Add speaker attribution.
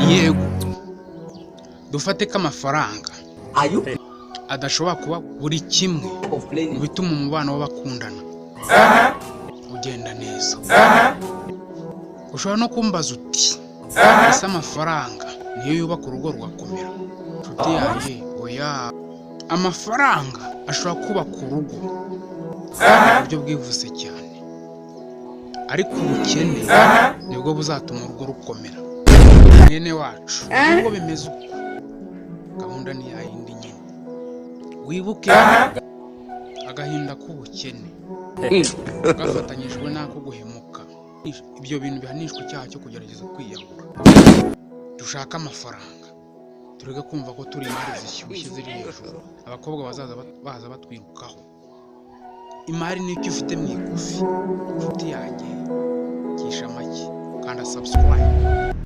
Speaker 1: yego dufate ko amafaranga adashobora kuba buri kimwe mu bituma umubano w'abakundana ugenda neza. Ushobora no kumbaza uti ese amafaranga niyo yubaka urugo rugakomera? Nshuti yanjye oya, amafaranga ashobora kubaka urugo mu buryo bwihuse cyane, ariko ubukene nibwo buzatuma urugo rukomera. Mwene wacu nubwo bimeze uko, gahunda ni yayindi nyine. Wibuke agahinda k'ubukene gafatanyijwe n'ako guhemuka, ibyo bintu bihanishwa icyaha cyo kugerageza kwiyahura. Dushaka amafaranga, tureke kumva ko turi imari zishyushye ziri hejuru abakobwa baza batwirukaho. Imari ni icyo ufite mu igufi. Nshuti yanjye, kisha make kanda subscribe.